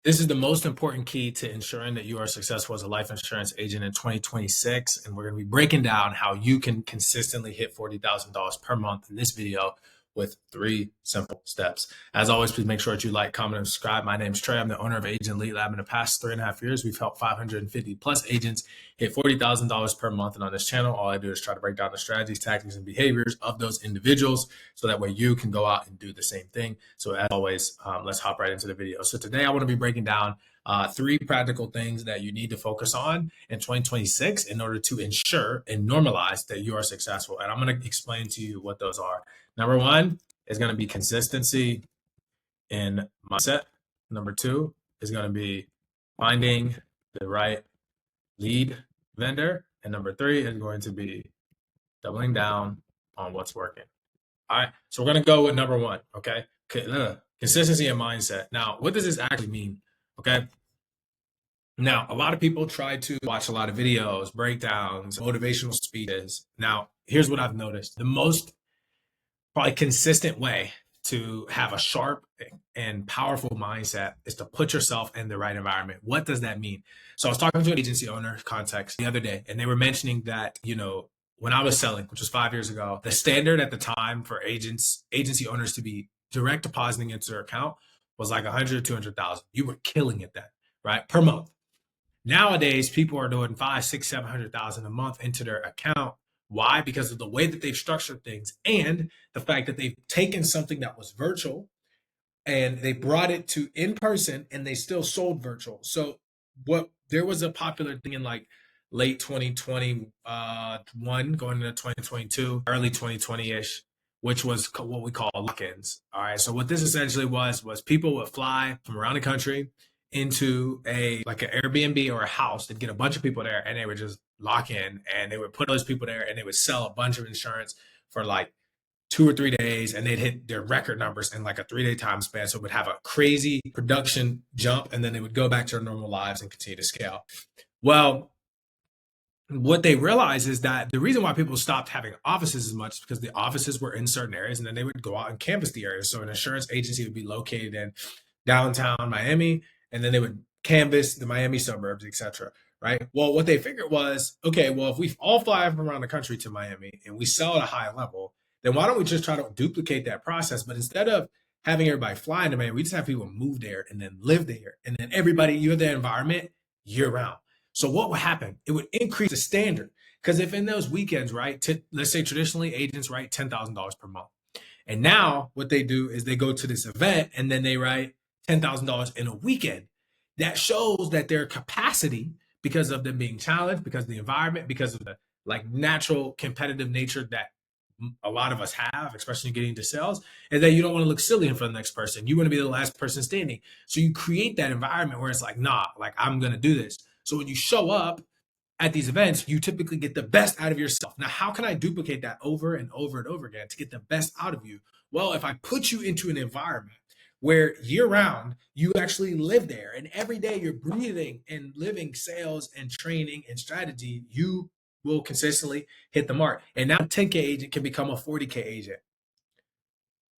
This is the most important key to ensuring that you are successful as a life insurance agent in 2026. And we're going to be breaking down how you can consistently hit $40,000 per month in this video with 3 simple steps. As always, please make sure that you like, comment, and subscribe. My name is Trey. I'm the owner of Agent Elite Lab. In the past 3.5 years, we've helped 550 plus agents hit $40,000 per month. And on this channel, all I do is try to break down the strategies, tactics, and behaviors of those individuals so that way you can go out and do the same thing. So as always, let's hop right into the video. So today I want to be breaking down 3 practical things that you need to focus on in 2026 in order to ensure and normalize that you are successful. And I'm going to explain to you what those are. Number 1 is going to be consistency in mindset. Number 2 is going to be finding the right lead vendor. And number 3 is going to be doubling down on what's working. All right, so we're going to go with number 1, okay? Consistency and mindset. Now, what does this actually mean, okay? Now, a lot of people try to watch a lot of videos, breakdowns, motivational speeches. Now, here's what I've noticed. The most probably consistent way to have a sharp and powerful mindset is to put yourself in the right environment. What does that mean? So I was talking to an agency owner context the other day, and they were mentioning that, when I was selling, which was 5 years ago, the standard at the time for agency owners to be direct depositing into their account was like 100, 200,000. You were killing it then, right? Per month. Nowadays, people are doing 5, 6, 700,000 a month into their account. Why? Because of the way that they've structured things and the fact that they've taken something that was virtual and they brought it to in person and they still sold virtual. So there was a popular thing in like late 2021 going into 2022, early 2020-ish, which was what we call lock-ins. All right. So what this essentially was people would fly from around the country into an Airbnb or a house. They'd get a bunch of people there and they would just lock in and they would put those people there and they would sell a bunch of insurance for like 2 or 3 days, and they'd hit their record numbers in like a 3-day time span. So it would have a crazy production jump, and then they would go back to their normal lives and continue to scale. Well, what they realized is that the reason why people stopped having offices as much is because the offices were in certain areas, and then they would go out and canvas the areas. So an insurance agency would be located in downtown Miami, and then they would canvas the Miami suburbs, etc. Right? Well, what they figured was, okay, well, if we all fly from around the country to Miami and we sell at a high level, then why don't we just try to duplicate that process? But instead of having everybody fly into Miami, we just have people move there and then live there. And then you have the environment year round. So what would happen? It would increase the standard. Because if in those weekends, right, let's say traditionally agents write $10,000 per month. And now what they do is they go to this event and then they write $10,000 in a weekend. That shows that their capacity, because of them being challenged, because of the environment, because of the natural competitive nature that a lot of us have, especially getting into sales, is that you don't want to look silly in front of the next person. You want to be the last person standing. So you create that environment where it's like, nah, I'm going to do this. So when you show up at these events, you typically get the best out of yourself. Now, how can I duplicate that over and over and over again to get the best out of you? Well, if I put you into an environment where year round you actually live there and every day you're breathing and living sales and training and strategy, you will consistently hit the mark. And now a 10K agent can become a 40K agent,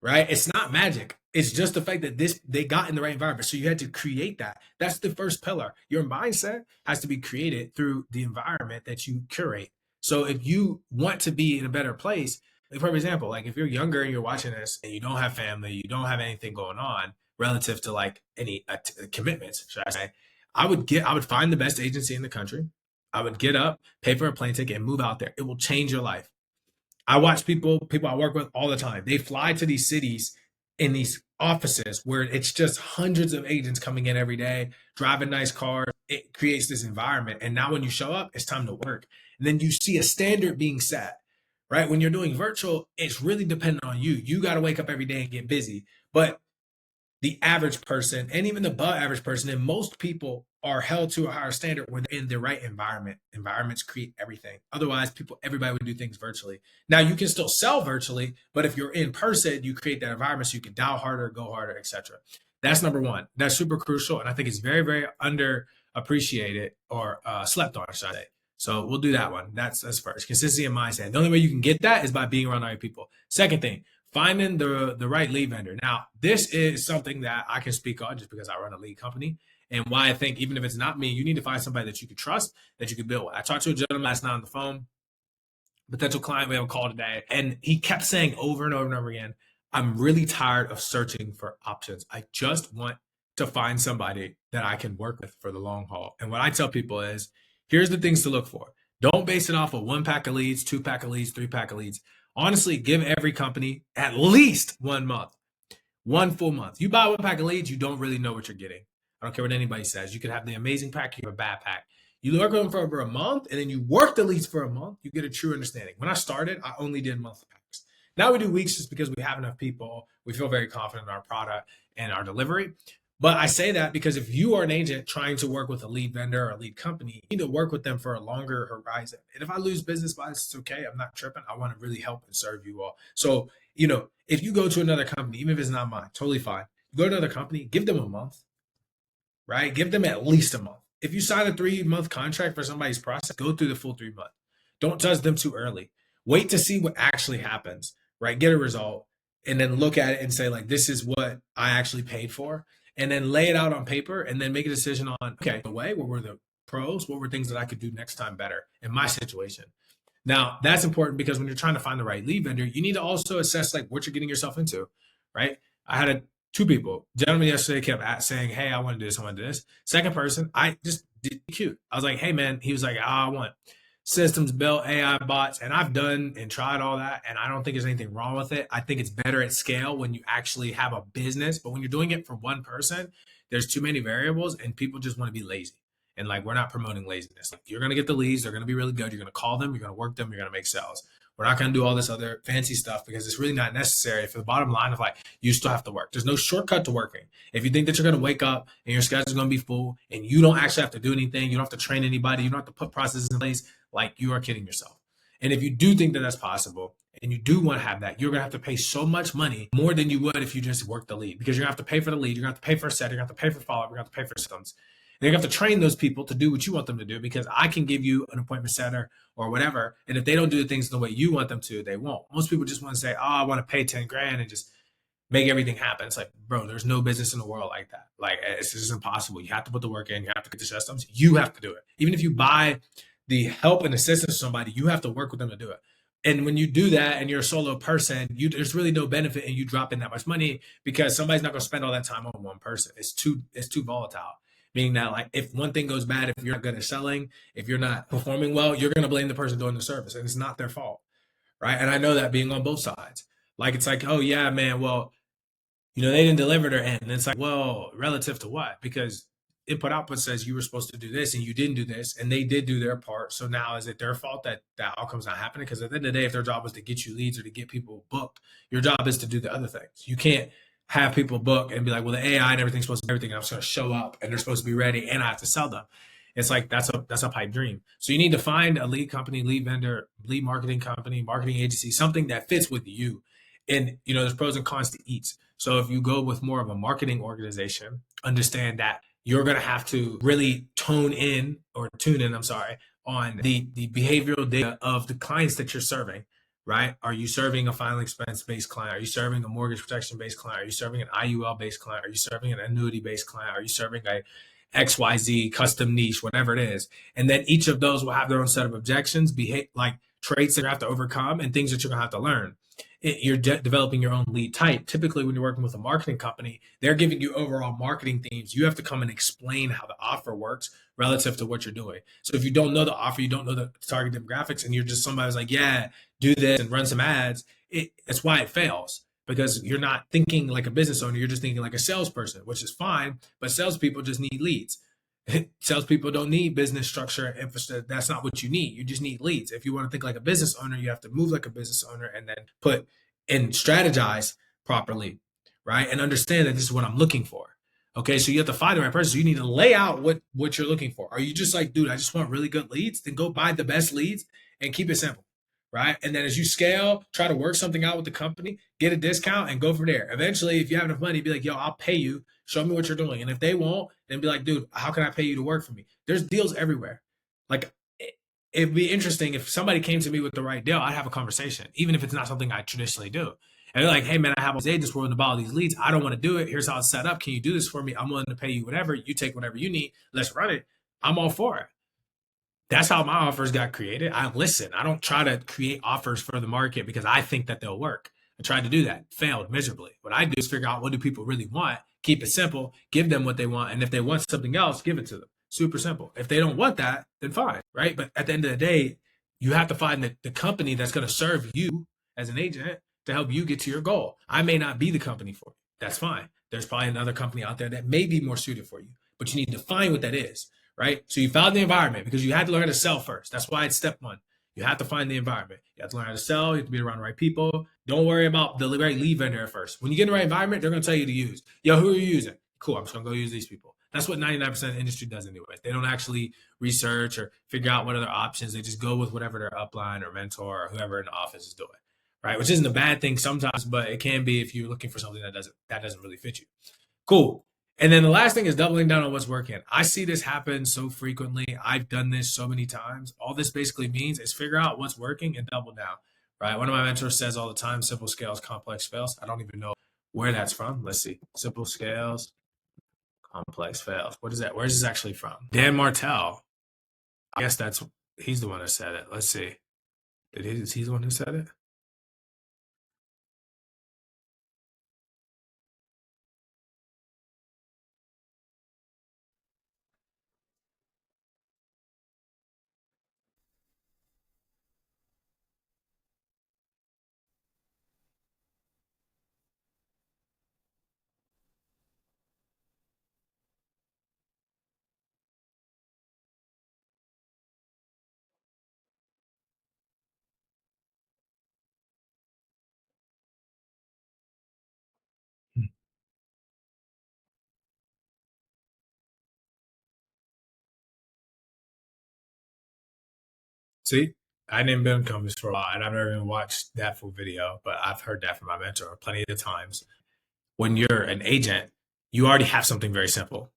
right? It's not magic. It's just the fact that they got in the right environment. So you had to create that. That's the first pillar. Your mindset has to be created through the environment that you curate. So if you want to be in a better place, for example, if you're younger and you're watching this and you don't have family, you don't have anything going on relative to any commitments, should I say, I would find the best agency in the country. I would get up, pay for a plane ticket, and move out there. It will change your life. I watch people I work with all the time. They fly to these cities in these offices where it's just hundreds of agents coming in every day, driving nice cars. It creates this environment. And now when you show up, it's time to work. And then you see a standard being set, right? When you're doing virtual, it's really dependent on you. You got to wake up every day and get busy. But the average person and even the above average person and most people are held to a higher standard when they're in the right environment. Environments create everything. Otherwise, everybody would do things virtually. Now you can still sell virtually, but if you're in person, you create that environment so you can dial harder, go harder, etc. That's number 1. That's super crucial, and I think it's very, very underappreciated or slept on, should I say. So we'll do that one. That's first. Consistency and mindset. The only way you can get that is by being around other people. Second thing, finding the right lead vendor. Now, this is something that I can speak on just because I run a lead company, and why I think even if it's not me, you need to find somebody that you can trust, that you can build with. I talked to a gentleman last night on the phone, potential client. We have a call today, and he kept saying over and over and over again, I'm really tired of searching for options. I just want to find somebody that I can work with for the long haul. And what I tell people is, here's the things to look for. Don't base it off of 1 pack of leads, 2 pack of leads, 3 pack of leads. Honestly, give every company at least 1 month, 1 full month. You buy 1 pack of leads, you don't really know what you're getting. I don't care what anybody says. You could have the amazing pack, you have a bad pack. You work on them for over a month, and then you work the leads for a month, you get a true understanding. When I started, I only did monthly packs. Now we do weeks just because we have enough people. We feel very confident in our product and our delivery. But I say that because if you are an agent trying to work with a lead vendor or a lead company, you need to work with them for a longer horizon. And if I lose business by this, it's okay. I'm not tripping. I want to really help and serve you all. So, if you go to another company, even if it's not mine, totally fine. You go to another company, give them a month, right? Give them at least a month. If you sign a 3-month contract for somebody's process, go through the full 3 months. Don't judge them too early. Wait to see what actually happens, right? Get a result, and then look at it and say, like, this is what I actually paid for. And then lay it out on paper, and then make a decision on, okay, the way, what were the pros? What were things that I could do next time better in my situation? Now, that's important because when you're trying to find the right lead vendor, you need to also assess like what you're getting yourself into, right? I had 2 people. Gentleman yesterday kept saying, "Hey, I want to do this. I want to do this." Second person, I just did cute. I was like, "Hey, man." He was like, "I want systems built, AI bots," and I've done and tried all that, and I don't think there's anything wrong with it. I think it's better at scale when you actually have a business, but when you're doing it for one person, there's too many variables, and people just want to be lazy. And like, we're not promoting laziness. Like, you're going to get the leads. They're going to be really good. You're going to call them. You're going to work them. You're going to make sales. We're not going to do all this other fancy stuff because it's really not necessary for the bottom line of like, you still have to work. There's no shortcut to working. If you think that you're going to wake up and your schedule's going to be full and you don't actually have to do anything, you don't have to train anybody, you don't have to put processes in place, like, you are kidding yourself. And if you do think that that's possible and you do want to have that, you're going to have to pay so much money, more than you would if you just work the lead, because you're going to have to pay for the lead. You're going to have to pay for a set. You're going to have to pay for follow-up. You're going to have to pay for systems. You're going to have to train those people to do what you want them to do, because I can give you an appointment setter or whatever. And if they don't do the things the way you want them to, they won't. Most people just want to say, oh, I want to pay 10 grand and just make everything happen. It's like, bro, there's no business in the world like that. Like, it's just impossible. You have to put the work in. You have to get the systems. You have to do it. Even if you buy the help and assistance of somebody, you have to work with them to do it. And when you do that and you're a solo person, there's really no benefit in you dropping that much money, because somebody's not going to spend all that time on one person. It's too volatile. Meaning that, like, if one thing goes bad, if you're not good at selling, if you're not performing well, you're going to blame the person doing the service, and it's not their fault, right? And I know that being on both sides. Like, it's like, oh yeah, man, well, they didn't deliver their end. And it's like, well, relative to what? Because input output says you were supposed to do this and you didn't do this, and they did do their part. So now is it their fault that that outcome's not happening? Because at the end of the day, if their job was to get you leads or to get people booked, your job is to do the other things. You can't have people book and be like, well, the AI and everything's supposed to be everything. I'm just going to show up and they're supposed to be ready and I have to sell them. It's like, that's a pipe dream. So you need to find a lead company, lead vendor, lead marketing company, marketing agency, something that fits with you. And there's pros and cons to each. So if you go with more of a marketing organization, understand that you're going to have to really tune in, on the behavioral data of the clients that you're serving, right? Are you serving a final expense-based client? Are you serving a mortgage protection-based client? Are you serving an IUL-based client? Are you serving an annuity-based client? Are you serving a XYZ custom niche, whatever it is? And then each of those will have their own set of objections, like traits that you have to overcome and things that you're going to have to learn. You're developing your own lead type. Typically, when you're working with a marketing company, they're giving you overall marketing themes. You have to come and explain how the offer works relative to what you're doing. So if you don't know the offer, you don't know the target demographics, and you're just somebody who's like, yeah, do this and run some ads, it's why it fails. Because you're not thinking like a business owner, you're just thinking like a salesperson, which is fine, but salespeople just need leads. Salespeople don't need business structure and infrastructure. That's not what you need. You just need leads. If you want to think like a business owner, you have to move like a business owner and then put and strategize properly, right? And understand that this is what I'm looking for. Okay, so you have to find the right person. So you need to lay out what you're looking for. Are you just like, dude, I just want really good leads? Then go buy the best leads and keep it simple, right? And then as you scale, try to work something out with the company, get a discount, and go from there. Eventually, if you have enough money, be like, yo, I'll pay you. Show me what you're doing. And if they won't, then be like, dude, how can I pay you to work for me? There's deals everywhere. Like, it'd be interesting if somebody came to me with the right deal. I'd have a conversation, even if it's not something I traditionally do. And they're like, hey man, I have all these agents willing to buy all these leads. I don't want to do it. Here's how it's set up. Can you do this for me? I'm willing to pay you whatever. You take whatever you need. Let's run it. I'm all for it. That's how my offers got created. I listen. I don't try to create offers for the market because I think that they'll work. I tried to do that, failed miserably. What I do is figure out what do people really want, keep it simple, give them what they want, and if they want something else, give it to them. Super simple. If they don't want that, then fine, right? But at the end of the day, you have to find the company that's going to serve you as an agent to help you get to your goal. I may not be the company for you. That's fine. There's probably another company out there that may be more suited for you, but you need to find what that is, right? So you found the environment because you had to learn how to sell first. That's why it's step one. You have to find the environment. You have to learn how to sell. You have to be around the right people. Don't worry about the right lead vendor at first. When you get in the right environment, they're going to tell you to use. Yo, who are you using? Cool. I'm just going to go use these people. That's what 99% of the industry does anyway. They don't actually research or figure out what other options. They just go with whatever their upline or mentor or whoever in the office is doing, right? Which isn't a bad thing sometimes, but it can be if you're looking for something that doesn't really fit you. Cool. And then the last thing is doubling down on what's working. I see this happen so frequently. I've done this so many times. All this basically means is figure out what's working and double down, right? One of my mentors says all the time, simple scales, complex fails. I don't even know where that's from. Let's see. Simple scales, complex fails. What is that? Where is this actually from? Dan Martell. I guess he's the one that said it. Let's see. Is he the one who said it? See, I didn't been companies for a while, and I've never even watched that full video, but I've heard that from my mentor plenty of times. When you're an agent, you already have something very simple.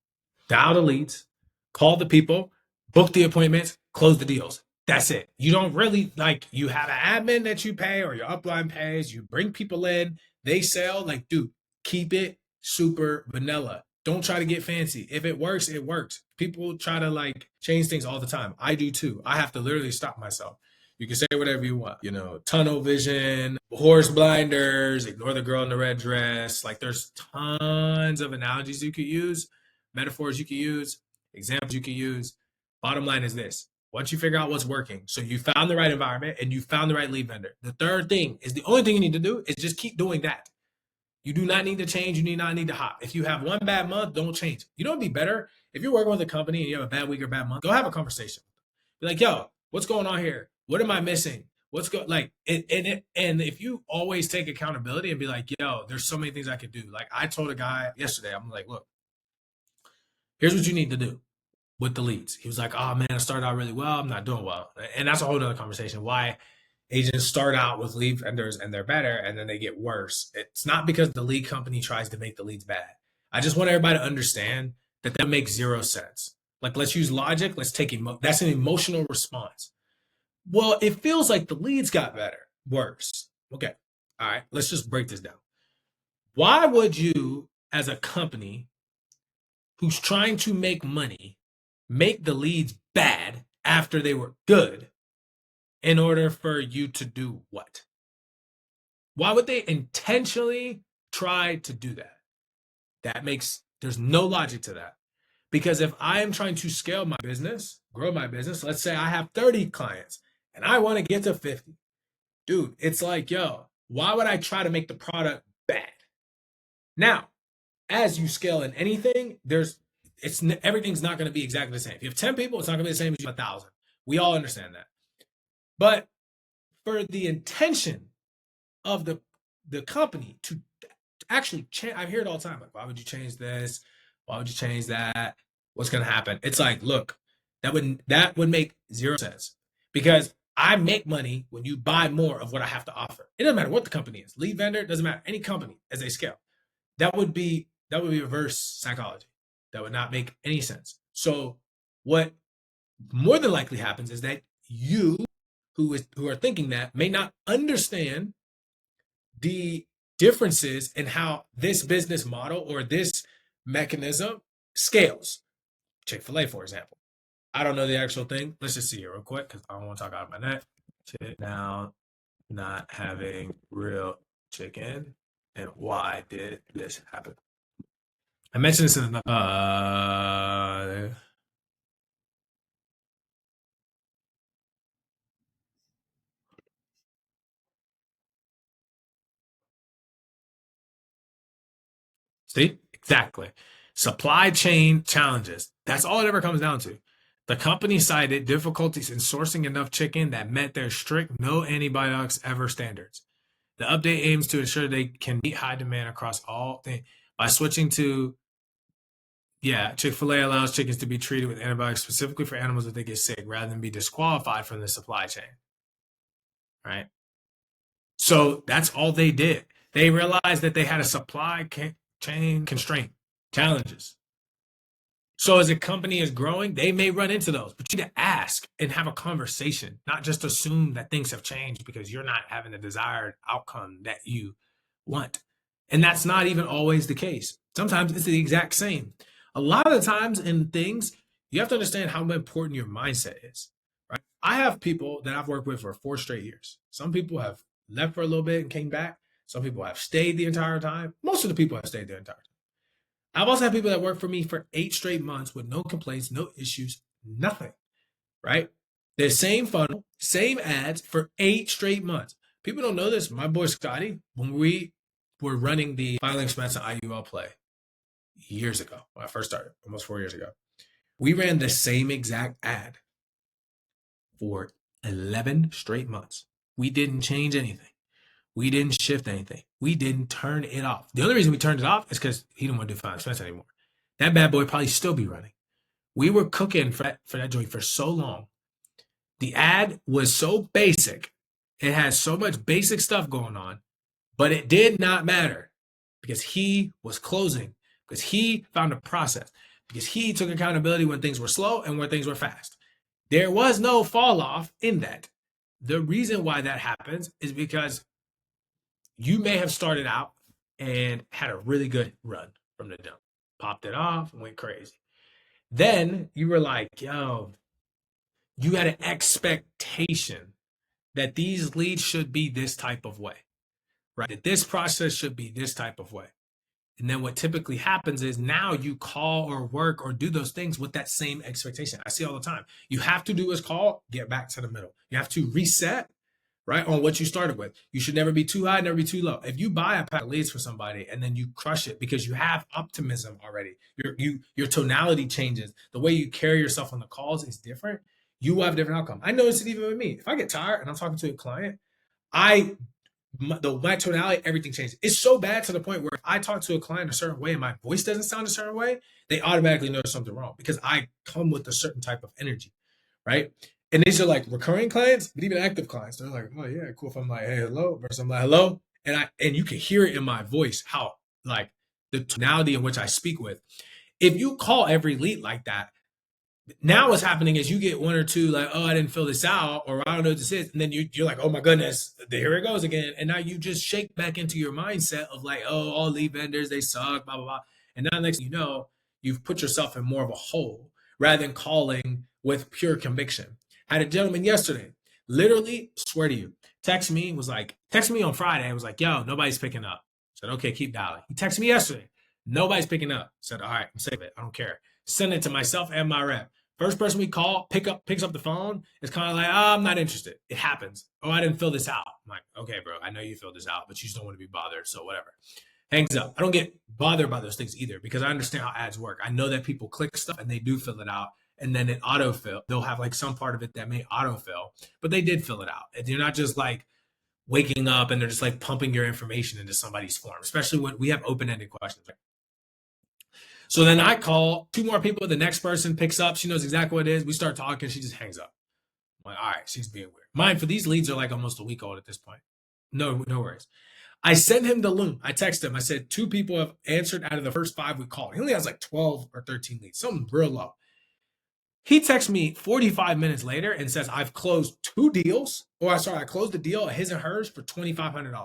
Dial the leads, call the people, book the appointments, close the deals. That's it. You don't really like you have an admin that you pay or your upline pays, you bring people in, they sell. Like, dude, keep it super vanilla. Don't try to get fancy. If it works, it works. People try to like change things all the time. I do too. I have to literally stop myself. You can say whatever you want, tunnel vision, horse blinders, ignore the girl in the red dress. Like there's tons of analogies you could use, metaphors you could use, examples you could use. Bottom line is this. Once you figure out what's working, so you found the right environment and you found the right lead vendor. The third thing is the only thing you need to do is just keep doing that. You do not need to change. You do not need to hop. If you have one bad month, don't change. You know, it'd be better if you're working with a company and you have a bad week or bad month. Go have a conversation. Be like, yo, what's going on here? What am I missing? What's go like? And if you always take accountability and be like, yo, there's so many things I could do. Like I told a guy yesterday, I'm like, look, here's what you need to do with the leads. He was like, oh man, I started out really well. I'm not doing well. And that's a whole other conversation. Why agents start out with lead vendors and they're better and then they get worse. It's not because the lead company tries to make the leads bad. I just want everybody to understand that makes zero sense. Like, let's use logic. Let's take that's an emotional response. Well, it feels like the leads got better, worse. Okay. All right. Let's just break this down. Why would you, as a company who's trying to make money, make the leads bad after they were good in order for you to do what? Why would they intentionally try to do that? There's no logic to that. Because if I am trying to scale my business, grow my business, let's say I have 30 clients and I want to get to 50. Dude, it's like, yo, why would I try to make the product bad? Now, as you scale in anything, everything's not going to be exactly the same. If you have 10 people, it's not going to be the same as you have 1,000. We all understand that. But for the intention of the company to actually change, I hear it all the time. Like, why would you change this? Why would you change that? What's going to happen? It's like, look, that would make zero sense because I make money when you buy more of what I have to offer. It doesn't matter what the company is. Lead vendor, doesn't matter. Any company as they scale. That would be reverse psychology. That would not make any sense. So what more than likely happens is that you who are thinking that may not understand the differences in how this business model or this mechanism scales. Chick-fil-A, for example. I don't know the actual thing. Let's just see here real quick because I don't want to talk out of my neck. Now, not having real chicken, and why did this happen? I mentioned this in see, exactly. Supply chain challenges. That's all it ever comes down to. The company cited difficulties in sourcing enough chicken that met their strict no antibiotics ever standards. The update aims to ensure they can meet high demand across all things by switching to, yeah, Chick-fil-A allows chickens to be treated with antibiotics specifically for animals if they get sick rather than be disqualified from the supply chain. Right? So that's all they did. They realized that they had a supply chain constraint, challenges. So as a company is growing, they may run into those, but you need to ask and have a conversation, not just assume that things have changed because you're not having the desired outcome that you want. And that's not even always the case. Sometimes it's the exact same. A lot of the times in things, you have to understand how important your mindset is, right? I have people that I've worked with for 4 straight years. Some people have left for a little bit and came back. Some people have stayed the entire time. Most of the people have stayed the entire time. I've also had people that work for me for 8 straight months with no complaints, no issues, nothing, right? The same funnel, same ads for 8 straight months. People don't know this. My boy Scotty, when we were running the Filing Expense and IUL play years ago, when I first started, almost 4 years ago, we ran the same exact ad for 11 straight months. We didn't change anything. We didn't shift anything. We didn't turn it off. The only reason we turned it off is because he didn't want to do Filing Expense anymore. That bad boy probably still be running. We were cooking for that joint for so long. The ad was so basic. It has so much basic stuff going on, but it did not matter because he was closing, because he found a process, because he took accountability when things were slow and when things were fast. There was no fall off in that. The reason why that happens is because you may have started out and had a really good run from the jump, popped it off, went crazy. Then you were like, yo, you had an expectation that these leads should be this type of way, right? That this process should be this type of way. And then what typically happens is now you call or work or do those things with that same expectation. I see all the time. You have to do is call, get back to the middle. You have to reset, right, on what you started with. You should never be too high, never be too low. If you buy a pack of leads for somebody and then you crush it because you have optimism already, your tonality changes. The way you carry yourself on the calls is different. You will have a different outcome. I notice it even with me. If I get tired and I'm talking to a client, my tonality, everything changes. It's so bad to the point where if I talk to a client a certain way and my voice doesn't sound a certain way, they automatically know there's something wrong because I come with a certain type of energy, right? And these are like recurring clients, but even active clients. They're like, oh yeah, cool. If I'm like, hey, hello, versus I'm like, hello, and you can hear it in my voice how like the tonality in which I speak with. If you call every lead like that, now what's happening is you get 1 or 2 like, oh, I didn't fill this out, or I don't know what this is, and then you're like, oh my goodness, here it goes again, and now you just shake back into your mindset of like, oh, all lead vendors, they suck, blah blah blah, and now next thing you know, you've put yourself in more of a hole rather than calling with pure conviction. Had a gentleman yesterday, literally, swear to you, text me on Friday, I was like, yo, nobody's picking up. I said, okay, keep dialing. He texted me yesterday, nobody's picking up. I said, all right, I'm sick of it, I don't care. Send it to myself and my rep. First person we call picks up the phone. It's kind of like, oh, I'm not interested. It happens. Oh, I didn't fill this out. I'm like, okay, bro, I know you filled this out, but you just don't want to be bothered. So whatever. Hangs up. I don't get bothered by those things either because I understand how ads work. I know that people click stuff and they do fill it out, and then it autofill. They'll have like some part of it that may autofill, but they did fill it out. And you're not just like waking up and they're just like pumping your information into somebody's form, especially when we have open-ended questions. So then I call 2 more people. The next person picks up. She knows exactly what it is. We start talking. She just hangs up. I'm like, all right, she's being weird. Mine for these leads are like almost a week old at this point. No worries. I sent him the loom. I texted him. I said 2 people have answered out of the first 5 we called. He only has like 12 or 13 leads, something real low. He texts me 45 minutes later and says, I've closed 2 deals. I closed the deal, his and hers, for $2,500.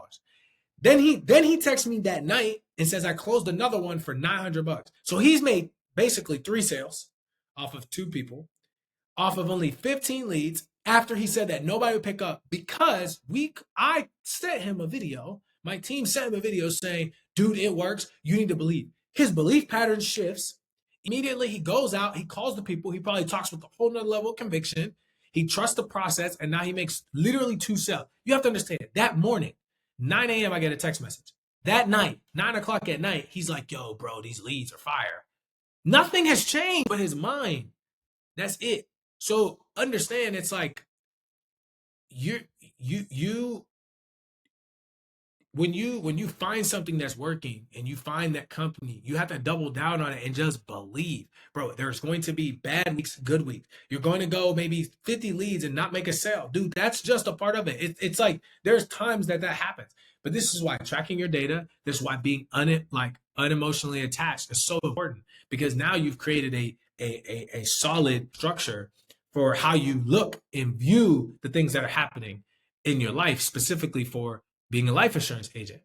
Then he texts me that night and says I closed another one for $900. So he's made basically 3 sales off of 2 people, off of only 15 leads, after he said that nobody would pick up because I sent him a video. My team sent him a video saying, dude, it works. You need to believe. His belief pattern shifts. Immediately he goes out, he calls the people, he probably talks with a whole nother level of conviction. He trusts the process, and now he makes literally 2 sales. You have to understand, that morning, 9 a.m., I get a text message. That night, 9 o'clock at night, he's like, yo, bro, these leads are fire. Nothing has changed but his mind. That's it. So understand, it's like you when you find something that's working and you find that company, you have to double down on it and just believe. Bro, there's going to be bad weeks, good weeks. You're going to go maybe 50 leads and not make a sale. Dude, that's just a part of it. It's like there's times that happens. But this is why tracking your data, this is why being unemotionally attached is so important, because now you've created a solid structure for how you look and view the things that are happening in your life, specifically for being a life insurance agent,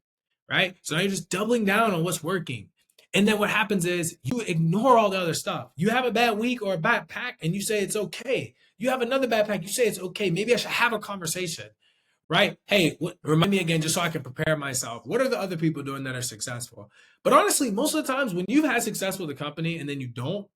right? So now you're just doubling down on what's working. And then what happens is you ignore all the other stuff. You have a bad week or a bad pack and you say it's okay. You have another bad pack, you say it's okay. Maybe I should have a conversation, right? Hey, remind me again, just so I can prepare myself. What are the other people doing that are successful? But honestly, most of the times when you've had success with a company and then you don't,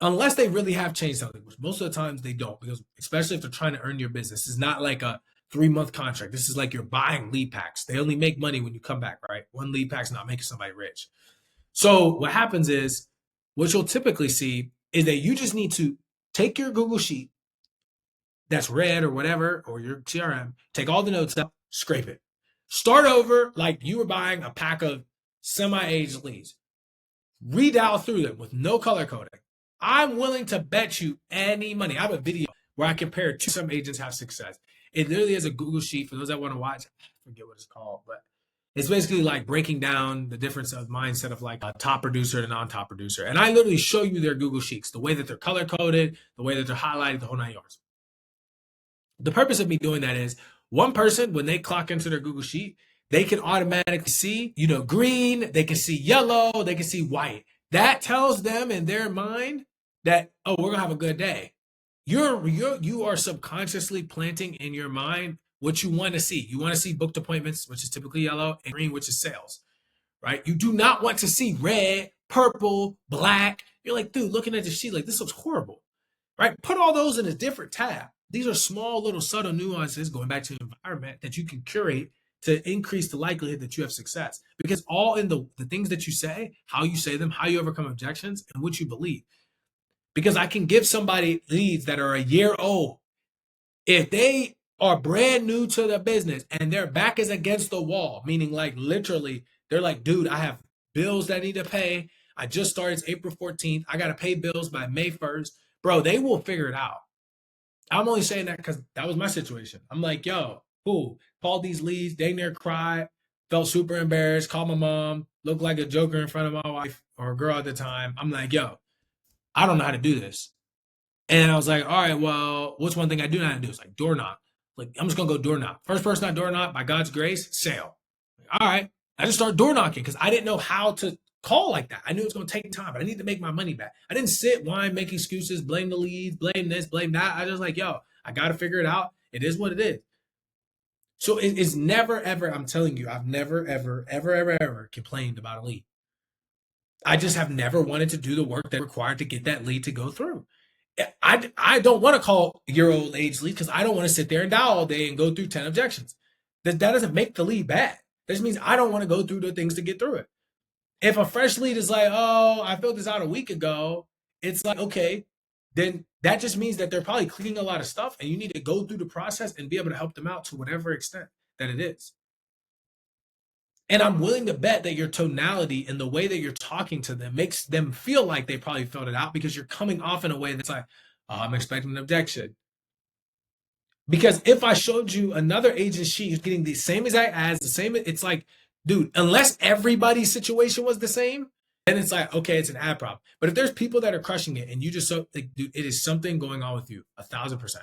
unless they really have changed something, which most of the times they don't, because especially if they're trying to earn your business, it's not like a 3-month contract. This is like you're buying lead packs. They only make money when you come back, right? One lead pack's not making somebody rich. So what happens is, what you'll typically see is that you just need to take your Google Sheet that's red or whatever, or your CRM, take all the notes out, scrape it. Start over like you were buying a pack of semi-aged leads. Redial through them with no color coding. I'm willing to bet you any money. I have a video where I compare to some agents have success. It literally is a Google Sheet for those that want to watch. I forget what it's called, but it's basically like breaking down the difference of mindset of like a top producer and a non-top producer. And I literally show you their Google Sheets, the way that they're color coded, the way that they're highlighted, the whole 9 yards. The purpose of me doing that is one person, when they clock into their Google Sheet, they can automatically see, green, they can see yellow, they can see white. That tells them in their mind that, oh, we're gonna have a good day. You are subconsciously planting in your mind what you want to see. You want to see booked appointments, which is typically yellow, and green, which is sales, right? You do not want to see red, purple, black. You're like, dude, looking at the sheet, like, this looks horrible, right? Put all those in a different tab. These are small, little, subtle nuances, going back to the environment, that you can curate to increase the likelihood that you have success. Because all in the things that you say, how you say them, how you overcome objections, and what you believe. Because I can give somebody leads that are a year old. If they are brand new to the business and their back is against the wall, meaning like literally, they're like, dude, I have bills that I need to pay. I just started, it's April 14th. I got to pay bills by May 1st. Bro, they will figure it out. I'm only saying that because that was my situation. I'm like, yo, cool. Called these leads, dang near cried, felt super embarrassed, called my mom, looked like a joker in front of my wife or a girl at the time. I'm like, yo, I don't know how to do this. And I was like, all right, well, what's one thing I do know how to do? It's like door knock. Like, I'm just going to go door knock. First person I door knock, by God's grace, sale. Like, all right. I just started door knocking because I didn't know how to call like that. I knew it was going to take time, but I need to make my money back. I didn't sit, whine, make excuses, blame the leads, blame this, blame that. I just like, yo, I got to figure it out. It is what it is. So it's never, ever, I'm telling you, I've never, ever, ever, ever, ever complained about a lead. I just have never wanted to do the work that required to get that lead to go through. I don't want to call year-old age lead because I don't want to sit there and dial all day and go through 10 objections. That doesn't make the lead bad. That just means I don't want to go through the things to get through it. If a fresh lead is like, oh, I filled this out a week ago, it's like, okay, then that just means that they're probably cleaning a lot of stuff and you need to go through the process and be able to help them out to whatever extent that it is. And I'm willing to bet that your tonality and the way that you're talking to them makes them feel like they probably filled it out because you're coming off in a way that's like, oh, I'm expecting an objection. Because if I showed you another agent sheet who's getting the same exact ads, the same, it's like, dude, unless everybody's situation was the same, then it's like, okay, it's an ad problem. But if there's people that are crushing it and you just so, like, dude, it is something going on with you, 1,000%.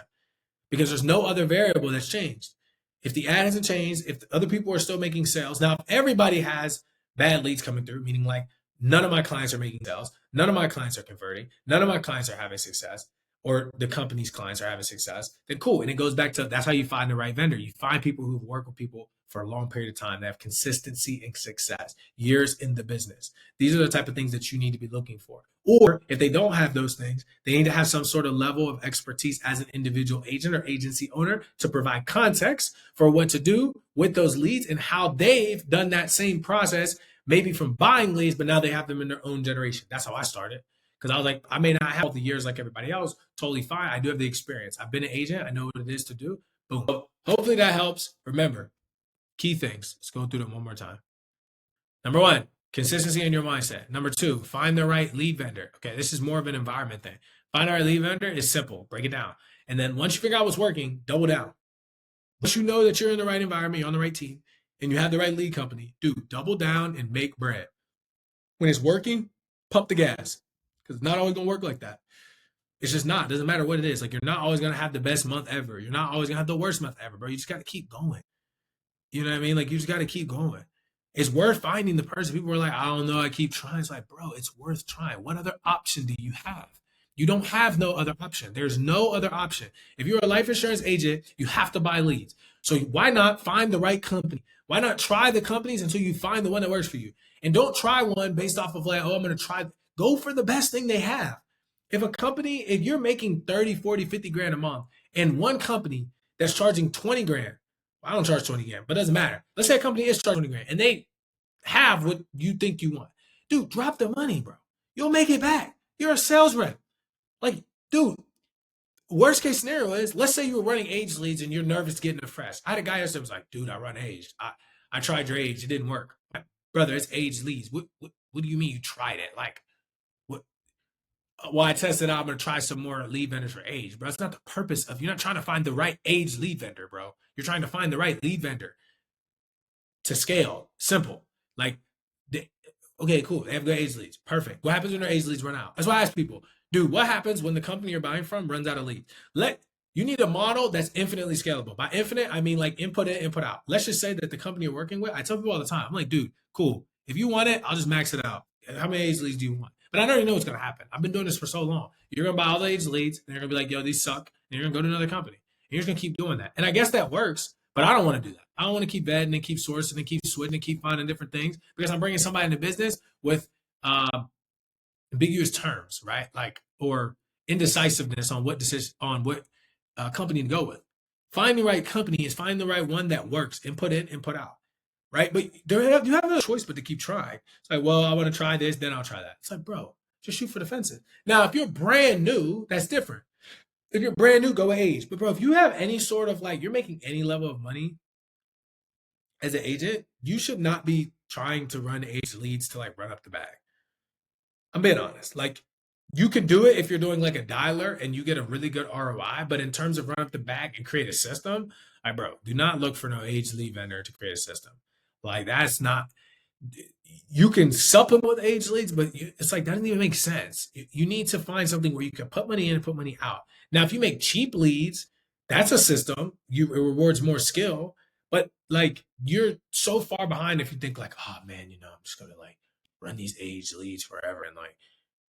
Because there's no other variable that's changed. If the ad hasn't changed, if other people are still making sales, now if everybody has bad leads coming through, meaning like none of my clients are making sales, none of my clients are converting, none of my clients are having success, or the company's clients are having success, then cool. And it goes back to that's how you find the right vendor. You find people who've worked with people for a long period of time that have consistency and success, years in the business. These are the type of things that you need to be looking for. Or if they don't have those things, they need to have some sort of level of expertise as an individual agent or agency owner to provide context for what to do with those leads and how they've done that same process, maybe from buying leads, but now they have them in their own generation. That's how I started. Because I was like, I may not have all the years like everybody else, totally fine. I do have the experience. I've been an agent. I know what it is to do. Boom. Hopefully that helps. Remember, key things. Let's go through them one more time. Number one, consistency in your mindset. Number two, find the right lead vendor. Okay, this is more of an environment thing. Find the right lead vendor is simple. Break it down. And then once you figure out what's working, double down. Once you know that you're in the right environment, you're on the right team, and you have the right lead company, dude, double down and make bread. When it's working, pump the gas. Because it's not always going to work like that. It's just not. It doesn't matter what it is. Like, you're not always going to have the best month ever. You're not always going to have the worst month ever, bro. You just got to keep going. You know what I mean? Like, you just got to keep going. It's worth finding the person. People are like, I don't know. I keep trying. It's like, bro, it's worth trying. What other option do you have? You don't have no other option. There's no other option. If you're a life insurance agent, you have to buy leads. So why not find the right company? Why not try the companies until you find the one that works for you? And don't try one based off of like, oh, I'm going to try. Go for the best thing they have. If a company, if you're making 30, 40, 50 grand a month and one company that's charging 20 grand, I don't charge 20 grand, but it doesn't matter. Let's say a company is charging 20 grand and they have what you think you want. Dude, drop the money, bro. You'll make it back. You're a sales rep. Like, dude, worst case scenario is, let's say you were running age leads and you're nervous getting a fresh. I had a guy yesterday who was like, dude, I run age. I tried your age. It didn't work. Like, brother, it's age leads. What do you mean you tried it? Like, what? Well, I tested out. I'm going to try some more lead vendors for age, bro. It's not the purpose of, you're not trying to find the right age lead vendor, bro. You're trying to find the right lead vendor to scale. Simple. Like, okay, cool. They have good age leads. Perfect. What happens when their age leads run out? That's why I ask people, dude, what happens when the company you're buying from runs out of leads? You need a model that's infinitely scalable. By infinite, I mean like input in, input out. Let's just say that the company you're working with, I tell people all the time, I'm like, dude, cool. If you want it, I'll just max it out. How many age leads do you want? But I already know what's going to happen. I've been doing this for so long. You're going to buy all the age leads, and they're going to be like, yo, these suck. And you're going to go to another company. And you're just going to keep doing that. And I guess that works, but I don't want to do that. I don't want to keep vetting and keep sourcing and keep switching and keep finding different things because I'm bringing somebody into business with ambiguous terms, right? Like, or indecisiveness on what decision, on what company to go with. Finding the right company is finding the right one that works. Input in, input out, right? But you have no choice but to keep trying. It's like, well, I want to try this, then I'll try that. It's like, bro, just shoot for the fences. Now, if you're brand new, that's different. If you're brand new, go with age. But bro, if you have any sort of like, you're making any level of money as an agent, you should not be trying to run age leads to like run up the bag. I'm being honest. Like, you can do it if you're doing like a dialer and you get a really good ROI, but in terms of run up the bag and create a system, like, bro, do not look for no age lead vendor to create a system. Like, that's not, you can supplement with age leads, but it's like, that doesn't even make sense. You need to find something where you can put money in and put money out. Now, if you make cheap leads, that's a system. It rewards more skill, but like, you're so far behind if you think like, oh man, I'm just going to like run these age leads forever. And like,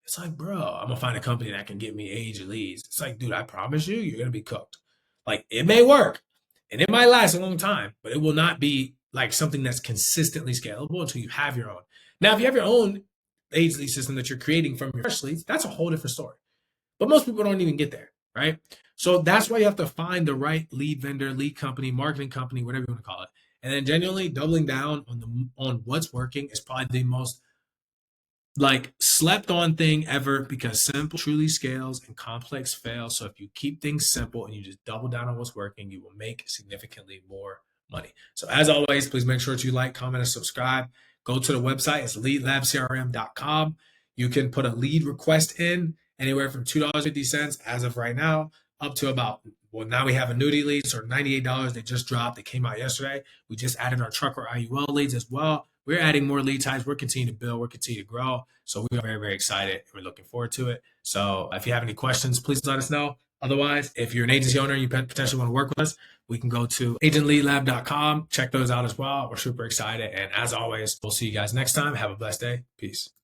it's like, bro, I'm going to find a company that can get me age leads. It's like, dude, I promise you, you're going to be cooked. Like, it may work and it might last a long time, but it will not be like something that's consistently scalable until you have your own. Now, if you have your own age lead system that you're creating from your fresh leads, that's a whole different story. But most people don't even get there, right? So that's why you have to find the right lead vendor, lead company, marketing company, whatever you want to call it. And then genuinely doubling down on what's working is probably the most like slept on thing ever, because simple truly scales and complex fails. So if you keep things simple and you just double down on what's working, you will make significantly more money. So as always, please make sure that you like, comment, and subscribe. Go to the website. It's leadlabcrm.com. You can put a lead request in anywhere from $2.50 as of right now up to about, well, now we have annuity leads or $98. They just dropped. They came out yesterday. We just added our trucker IUL leads as well. We're adding more lead types. We're continuing to build. We're continuing to grow. So we are very, very excited. We're looking forward to it. So if you have any questions, please let us know. Otherwise, if you're an agency owner and you potentially want to work with us, we can go to agentleadlab.com. Check those out as well. We're super excited. And as always, we'll see you guys next time. Have a blessed day. Peace.